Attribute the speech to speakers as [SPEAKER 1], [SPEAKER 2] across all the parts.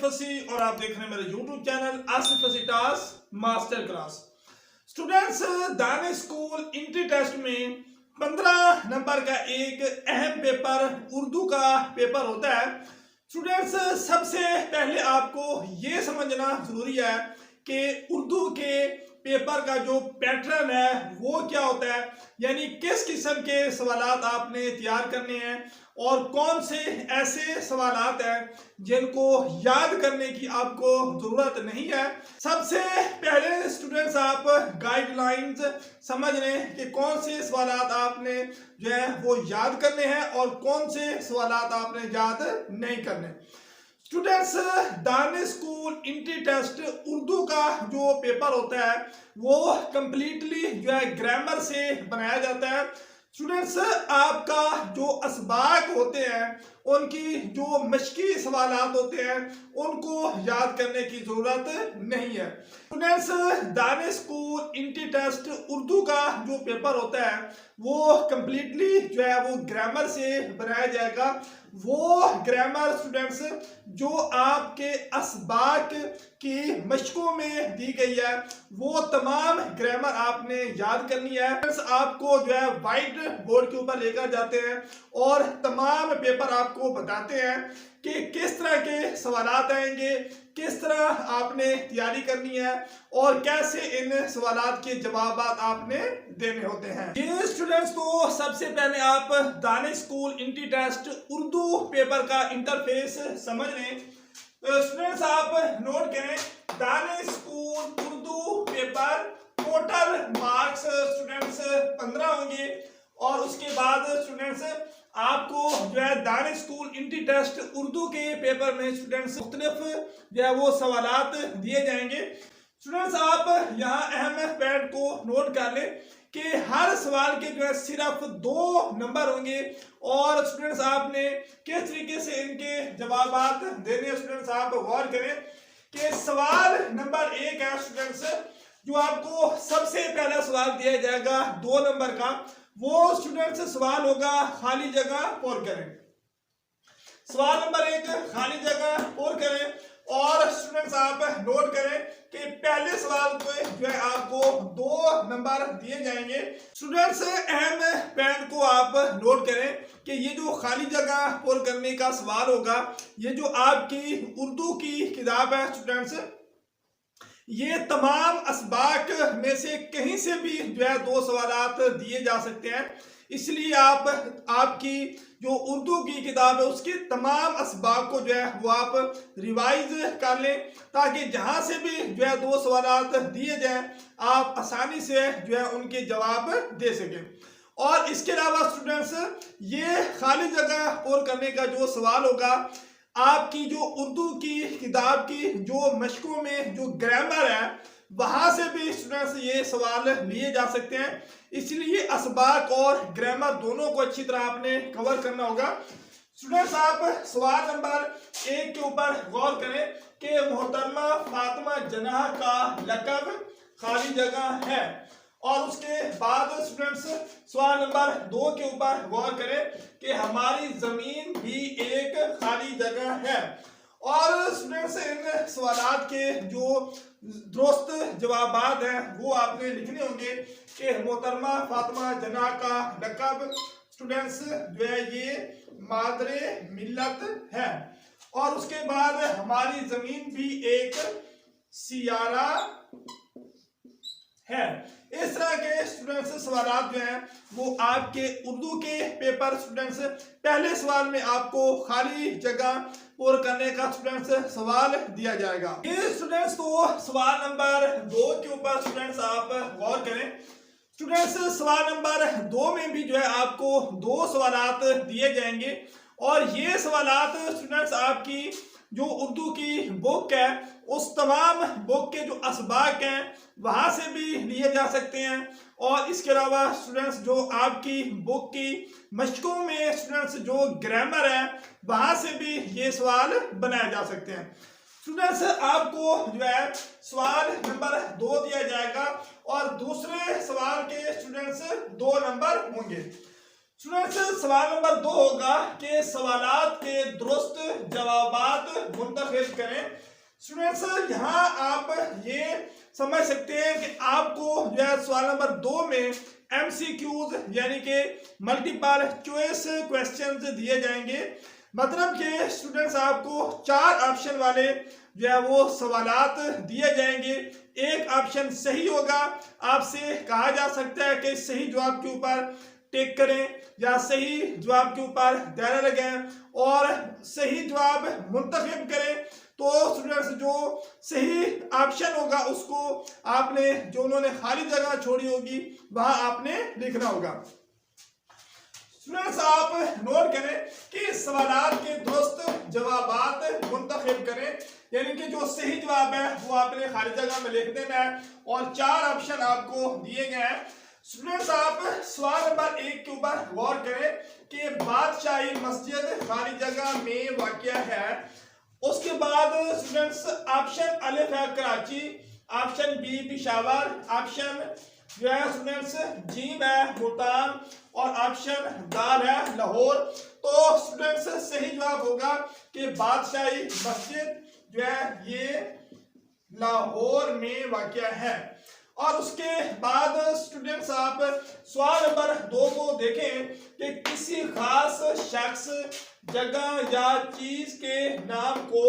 [SPEAKER 1] फसी और आप देख रहे हैं मेरे YouTube चैनल आसिफ फसीटास master class. Students, Danish school entry test में 15 नंबर का एक अहम पेपर उर्दू का पेपर होता है। स्टूडेंट्स, सबसे पहले आपको ये समझना जरूरी है कि उर्दू के पेपर का जो पैटर्न है वो क्या होता है, यानी किस किस्म के सवालात आपने तैयार करने हैं और कौन से ऐसे सवालात हैं जिनको याद करने की आपको जरूरत नहीं है। सबसे पहले स्टूडेंट्स आप गाइडलाइंस समझ लें कि कौन से सवालात आपने जो है वो याद करने हैं और कौन से सवालात आपने याद नहीं करने। Students, Danish school entry test Urdu का जो पेपर होता है वो कंप्लीटली जो है ग्रामर से बनाया जाता है। स्टूडेंट्स, आपका जो असबाक होते हैं उनकी जो मश्की सवालात होते हैं उनको याद करने की जरूरत नहीं है। Students, Danish school entry test Urdu का जो पेपर होता है वो कंप्लीटली जो है वो ग्रामर से बनाया जाएगा। वो ग्रामर स्टूडेंट्स जो आपके असबाक की मशकों में दी गई है वो तमाम ग्रामर आपने याद करनी है। आपको जो है व्हाइट बोर्ड के ऊपर लेकर जाते हैं और तमाम पेपर आपको बताते हैं कि किस तरह के सवालात आएंगे, किस तरह आपने तैयारी करनी है और कैसे इन सवालात के जवाब आपने देने होते हैं। ये स्टूडेंट्स, तो सबसे पहले आप Danish school entry test Urdu paper का इंटरफेस समझ लें। स्टूडेंट्स, आप नोट करें, Danish school Urdu paper total marks students 15 होंगे और उसके बाद स्टूडेंट्स आपको जो है Danish school entry test Urdu के पेपर में स्टूडेंट्स मुख्तलिफ जो है वो सवालात दिए जाएंगे। स्टूडेंट्स, आप यहाँ अहम पॉइंट को नोट कर लें कि हर सवाल के जो है सिर्फ 2 नंबर होंगे और स्टूडेंट्स आपने किस तरीके से इनके जवाब देने। स्टूडेंट्स, आप गौर करें कि सवाल नंबर 1 है स्टूडेंट्स, जो आपको सबसे पहला सवाल दिया जाएगा 2 नंबर का, वो स्टूडेंट्स सवाल होगा खाली जगह पूर करें। सवाल नंबर 1 खाली जगह पूर करें और स्टूडेंट्स आप नोट करें कि पहले सवाल को जो है आपको 2 नंबर दिए जाएंगे। स्टूडेंट्स, अहम पॉइंट को आप नोट करें कि ये जो खाली जगह पूर करने का सवाल होगा, ये जो आपकी उर्दू की किताब है स्टूडेंट्स, ये तमाम असबाक में से कहीं से भी जो है 2 सवालात दिए जा सकते हैं। इसलिए आपकी जो उर्दू की किताब है उसके तमाम असबाक को जो है वो आप रिवाइज कर लें ताकि जहां से भी जो है 2 सवालात दिए जाएं आप आसानी से जो है उनके जवाब दे सकें। और इसके अलावा स्टूडेंट्स, ये खाली जगह पूर करने का जो सवाल होगा, आपकी जो उर्दू की किताब की जो मशकों में जो ग्रामर है वहां से भी स्टूडेंट्स ये सवाल लिए जा सकते हैं। इसलिए असबाक और ग्रामर दोनों को अच्छी तरह आपने कवर करना होगा। स्टूडेंट्स, आप सवाल नंबर 1 के ऊपर गौर करें कि मोहतरमा फातिमा जनाह का लक़ब खाली जगह है और उसके बाद स्टूडेंट्स सवाल नंबर 2 के ऊपर गौर करें कि हमारी जमीन भी एक खाली जगह है। और स्टूडेंट्स, इन सवालात के जो दुरुस्त जवाबात हैं वो आपने लिखने होंगे कि मोहतरमा फातिमा जनाह का लक़ब स्टूडेंट्स जो है ये मादरे मिल्लत है और उसके बाद हमारी जमीन भी एक सियारा है। इस तरह के स्टूडेंट्स सवालात जो हैं वो आपके उर्दू के पेपर स्टूडेंट्स पहले सवाल में आपको खाली जगह पूर करने का स्टूडेंट्स सवाल दिया जाएगा। ये स्टूडेंट्स, तो सवाल नंबर 2 के ऊपर स्टूडेंट्स आप गौर करें। स्टूडेंट्स, सवाल नंबर 2 में भी जो है आपको 2 सवालात दिए जाएंगे और ये सवालात स्टूडेंट्स आपकी जो उर्दू की बुक है उस तमाम बुक के जो असबाक हैं वहां से भी लिए जा सकते हैं और इसके अलावा स्टूडेंट्स जो आपकी बुक की मशकों में स्टूडेंट्स जो ग्रामर है वहां से भी ये सवाल बनाए जा सकते हैं। स्टूडेंट्स, आपको जो है सवाल नंबर 2 दिया जाएगा और दूसरे सवाल के स्टूडेंट्स 2 नंबर होंगे। स्टूडेंट्स सवाल नंबर 2 होगा कि सवालात के दुरुस्त जवाबात मुंतखब करें। स्टूडेंट्स यहाँ आप ये समझ सकते हैं कि आपको जो है सवाल नंबर 2 में MCQs यानी कि मल्टीपल चॉइस क्वेश्चंस दिए जाएंगे। मतलब कि स्टूडेंट्स आपको 4 ऑप्शन वाले जो है वो सवालात दिए जाएंगे। एक ऑप्शन सही होगा, आपसे कहा जा सकता है कि सही जवाब के ऊपर टिक करें या सही जवाब के ऊपर दायरा लगाएं और सही जवाब मुंतखब करें। तो स्टूडेंट्स जो सही ऑप्शन होगा उसको आपने, जो उन्होंने खाली जगह छोड़ी होगी वहां आपने लिखना होगा। स्टूडेंट्स आप नोट करें कि सवालात के दुरुस्त जवाबात मुंतखब करें, यानी कि जो सही जवाब है वो आपने खाली जगह में लिख देना है और 4 ऑप्शन आपको दिए गए हैं। स्टूडेंट्स आप सवाल नंबर 1 के ऊपर गौर करें कि बादशाही मस्जिद खाली जगह में वाक़या है। उसके बाद स्टूडेंट्स ऑप्शन अलिफ है Karachi, option b Peshawar, option जो है स्टूडेंट्स जीम है मुल्तान और ऑप्शन दाल है लाहौर। तो स्टूडेंट्स सही जवाब होगा कि बादशाही मस्जिद जो है ये लाहौर में वाक़या है। और उसके बाद स्टूडेंट्स आप सवाल नंबर 2 को देखें कि किसी खास शख्स, जगह या चीज के नाम को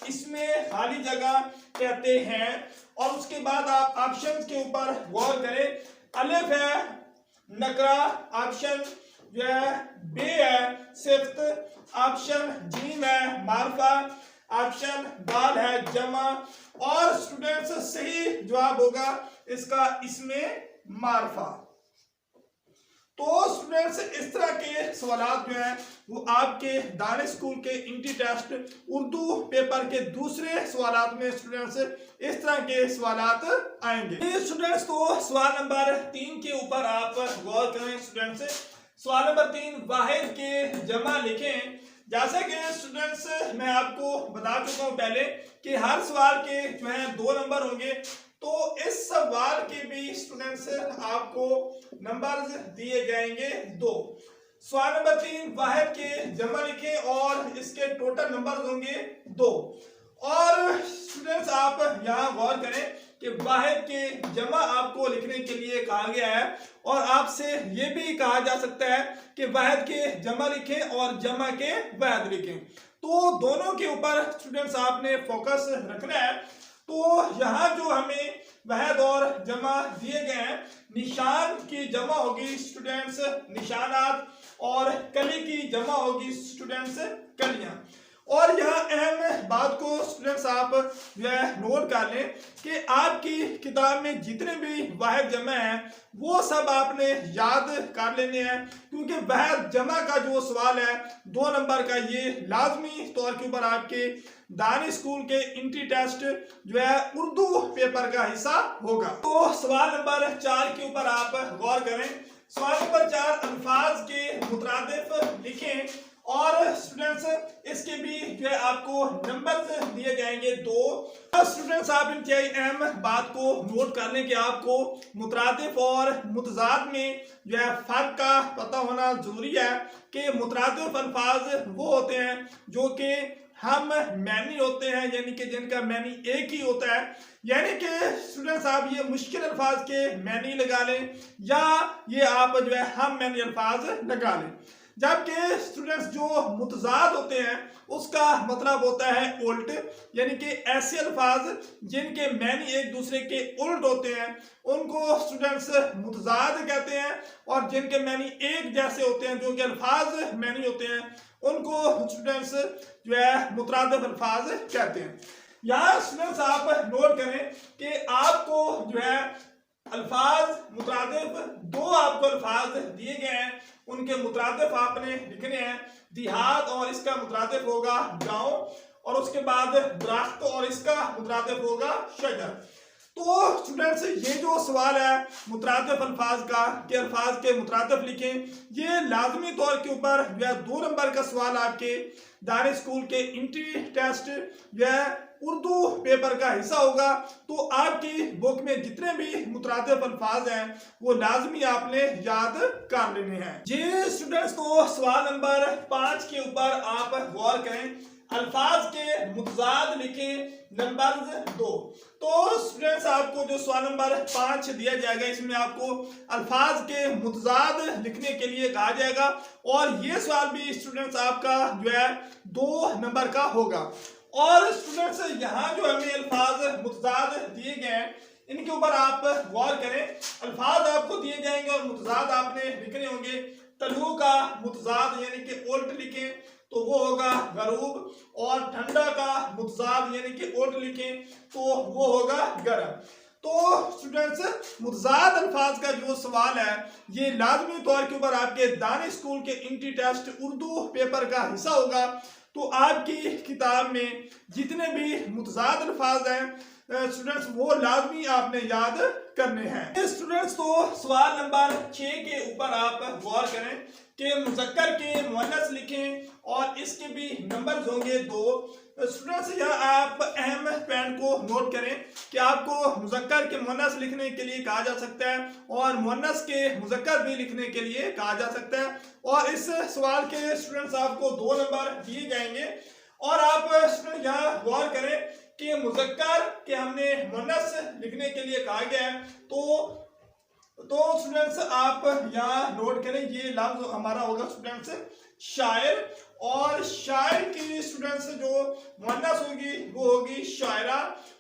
[SPEAKER 1] इसमें खाली जगह कहते हैं। और उसके बाद आप ऑप्शन के ऊपर गौर करें। अलिफ है नकरा, ऑप्शन जो है बे है सिफ्त, ऑप्शन जीम है मारफा, ऑप्शन दाल है जमा और स्टूडेंट्स सही जवाब होगा इसका इसमें मारफा। तो स्टूडेंट्स इस तरह के सवालात जो हैं वो आपके दानिश स्कूल के इंटी टेस्ट उर्दू पेपर के दूसरे सवालात में स्टूडेंट्स इस तरह के सवालात आएंगे। स्टूडेंट्स तो सवाल नंबर 3 के ऊपर आप गौर करें। स्टूडेंट्स सवाल नंबर 3 वाहिद के जमा लिखें। जैसे कि स्टूडेंट्स मैं आपको बता चुका हूं पहले कि हर सवाल के जो है 2 नंबर होंगे, तो इस सवाल के भी स्टूडेंट्स आपको नंबर्स दिए जाएंगे 2। सवाल नंबर 3 वाहिद के जमा लिखें और इसके टोटल नंबर्स होंगे 2। और स्टूडेंट्स आप यहाँ गौर करें कि वाहिद के जमा आपको लिखने के लिए कहा गया है और आपसे ये भी कहा जा सकता है कि वाहिद के जमा लिखें और जमा के वाहिद लिखें। तो दोनों के ऊपर स्टूडेंट्स आपने फोकस रखना है। तो यहाँ जो हमें वाहिद और जमा दिए गए हैं, निशान की जमा होगी स्टूडेंट्स निशानात और कली की जमा होगी स्टूडेंट्स कलियां। और यहाँ अहम बात को स्टूडेंट्स आप जो है नोट कर लें कि आपकी किताब में जितने भी वाहिद जमा हैं वो सब आपने याद कर लेने हैं, क्योंकि वाहिद जमा का जो सवाल है 2 नंबर का ये लाजमी तौर के ऊपर आपके दानिश स्कूल के इंट्री टेस्ट जो है उर्दू पेपर का हिस्सा होगा। तो सवाल नंबर 4 के ऊपर आप गौर करें। सवाल नंबर 4 अल्फाज के मुतरादिफ लिखें और स्टूडेंट्स इसके भी जो है आपको नंबर दिए जाएंगे 2। स्टूडेंट्स आप इंतहाई अहम बात को नोट कर लें कि आपको मुतरादिफ और मुतजाद में जो है फर्क का पता होना जरूरी है कि मुतरादिफ अल्फाज वो होते हैं जो कि हम मैनी होते हैं, यानी कि जिनका मैनी एक ही होता है। यानी कि स्टूडेंट्स आप ये मुश्किल अल्फाज के मैनी लगा लें या ये आप जो है हम मैनी अल्फाज लगा लें। जबकि स्टूडेंट्स जो मुतजाद होते हैं उसका मतलब होता है उल्ट, यानी कि ऐसे अल्फाज जिनके मैनी एक दूसरे के उल्ट होते हैं उनको स्टूडेंट्स मुतजाद कहते हैं और जिनके मैनी एक जैसे होते हैं जो कि अल्फाज मैनी होते हैं उनको स्टूडेंट्स जो है मुतरादिफ अल्फाज कहते हैं। यहाँ स्टूडेंट्स आप नोट करें कि आपको जो है अल्फाज मुतरादिफ 2 आपको अल्फाज दिए गए हैं, उनके मुतरादिफ आपने लिखने हैं। देहात और इसका मुतरादिफ होगा गांव और उसके बाद दरख्त और इसका मुतरादिफ होगा शजर। तो स्टूडेंट्स ये जो सवाल है मुतरादिफ अल्फाज का कि अल्फाज के मुतरादिफ लिखें, ये लाजमी तौर के ऊपर जो है 2 नंबर का सवाल आपके दानिश स्कूल के इंट्री टेस्ट जो है उर्दू पेपर का हिस्सा होगा। तो आपकी बुक में जितने भी मुतरादिफ अल्फाज हैं वो लाजमी आपने याद कर लेने हैं। जी स्टूडेंट्स, तो सवाल नंबर 5 के ऊपर आप गौर करें। अल्फाज के मुतजाद लिखें, नंबर 2। तो स्टूडेंट्स आपको जो सवाल नंबर 5 दिया जाएगा इसमें आपको अल्फाज के मुतजाद लिखने के लिए कहा जाएगा और ये सवाल भी स्टूडेंट्स आपका जो है 2 नंबर का होगा। और स्टूडेंट्स यहाँ जो हमें अल्फाज मुतजाद दिए गए हैं इनके ऊपर आप गौर करें। अल्फाज आपको दिए जाएंगे और मुतजाद आपने लिखने होंगे। तलू का मुतजाद यानी कि उल्ट लिखें तो वो होगा गरूब, और ठंडा का मुतजाद यानी कि उल्ट लिखें तो वो होगा गर्म। तो स्टूडेंट्स मुतजाद अल्फाज का जो सवाल है ये लाजमी तौर के ऊपर आपके दानिश स्कूल के इंट्री टेस्ट उर्दू पेपर का हिस्सा होगा। तो आपकी किताब में जितने भी मुतजाद अल्फाज हैं स्टूडेंट्स वो लाजमी आपने याद करने हैं। स्टूडेंट्स, तो सवाल नंबर 6 के ऊपर आप गौर करें कि मुज़क्कर के मुअन्नस लिखें और इसके भी नंबर्स होंगे 2। स्टूडेंट्स यहाँ आप अहम पॉइंट को नोट करें कि आपको मुज़क्कर के मुअन्नस लिखने के लिए कहा जा सकता है और मुअन्नस के मुज़क्कर भी लिखने के लिए कहा जा सकता है। और इस सवाल के स्टूडेंट्स आपको 2 नंबर दिए जाएंगे। और आप स्टूडेंट यहाँ गौर करें कि मुज़क्कर के हमने मुअन्नस लिखने के लिए कहा गया है। तो स्टूडेंट्स आप यहाँ नोट करें, ये लफ्ज हमारा होगा स्टूडेंट्स शायर, और शायर की स्टूडेंट्स जो मुअन्नस होगी वो होगी शायरा,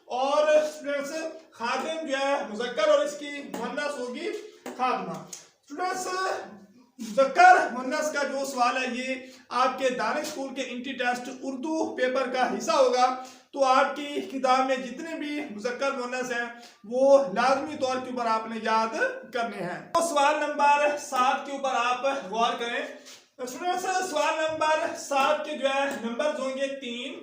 [SPEAKER 1] और स्टूडेंट्स खादिम जो है मुज़क्कर और इसकी मुअन्नस होगी खादमा। स्टूडेंट्स मुज़क्कर मुअन्नस का जो सवाल है ये आपके दानिश स्कूल के इंट्री टेस्ट उर्दू पेपर का हिस्सा होगा। तो आपकी किताब में जितने भी मुज़क्कर मुअन्नस हैं वो लाजमी तौर के ऊपर आपने याद करने हैं। तो सवाल नंबर 7 के ऊपर आप गौर करें। स्टूडेंट्स सवाल नंबर 7 के जो है नंबर होंगे 3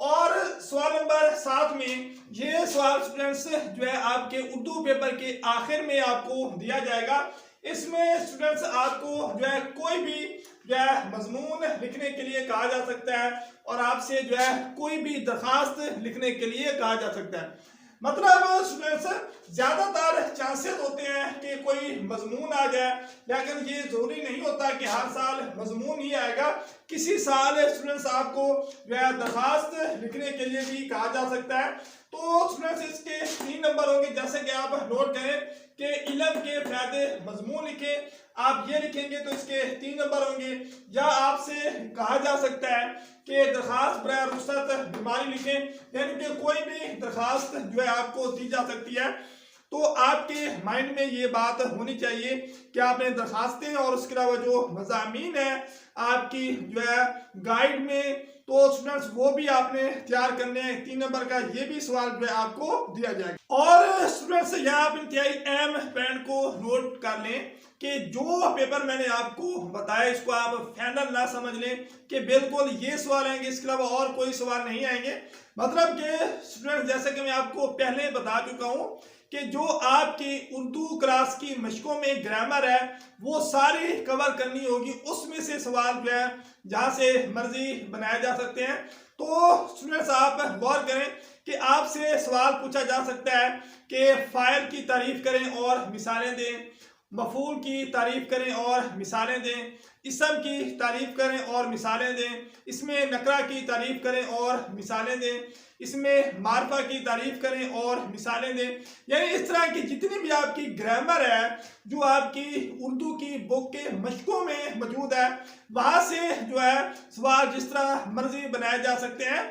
[SPEAKER 1] और सवाल नंबर 7 में ये सवाल स्टूडेंट्स जो है आपके उर्दू पेपर के आखिर में आपको दिया जाएगा। इसमें स्टूडेंट्स आपको जो है कोई भी जो है मजमून लिखने के लिए कहा जा सकता है और आपसे जो है कोई भी दरखास्त लिखने के लिए कहा जा सकता है। मतलब स्टूडेंट्स ज्यादातर चांसेस होते हैं कि कोई मजमून आ जाए, लेकिन ये जरूरी नहीं होता कि हर साल मजमून ही आएगा। किसी साल स्टूडेंट्स आपको जो है दरखास्त लिखने के लिए भी कहा जा सकता है। तो स्टूडेंट्स इसके 3 नंबर होंगे, जैसे कि आप नोट करें कि इल्म के फायदे मजमून लिखे, आप ये लिखेंगे तो इसके 3 नंबर होंगे। या आपसे कहा जा सकता है कि दरखास्त बराए रुखसत बीमारी लिखें, यानी कि कोई भी दरखास्त जो है आपको दी जा सकती है। तो आपके माइंड में ये बात होनी चाहिए कि आपने दरखास्तें और उसके अलावा जो मज़ामीन है आपकी जो है गाइड में, तो स्टूडेंट्स वो भी आपने तैयार करने हैं। 3 नंबर का ये भी सवाल जो है आपको दिया जाएगा। और स्टूडेंट्स यहाँ आप इंतहाई अहम पॉइंट को नोट कर लें कि जो पेपर मैंने आपको बताया इसको आप फाइनल ना समझ लें कि बिल्कुल ये सवाल आएंगे, इसके अलावा और कोई सवाल नहीं आएंगे। मतलब कि स्टूडेंट्स जैसे कि मैं आपको पहले बता चुका हूँ कि जो आपकी उर्दू क्लास की मशकों में ग्रामर है वो सारी कवर करनी होगी। उसमें से सवाल जो है जहाँ से मर्जी बनाए जा सकते हैं। तो स्टूडेंट्स आप गौर करें कि आपसे सवाल पूछा जा सकता है कि फाइल की तारीफ करें और मिसालें दें, मफूल की तारीफ करें और मिसालें दें, इसम की तारीफ करें और मिसालें दें, इसमें नकरा की तारीफ करें और मिसालें दें, इसमें मारफा की तारीफ करें और मिसालें दें। यानी इस तरह की जितनी भी आपकी ग्रामर है जो आपकी उर्दू की बुक के मशकों में मौजूद है वहाँ से जो है सवाल जिस तरह मर्जी बनाए जा सकते हैं।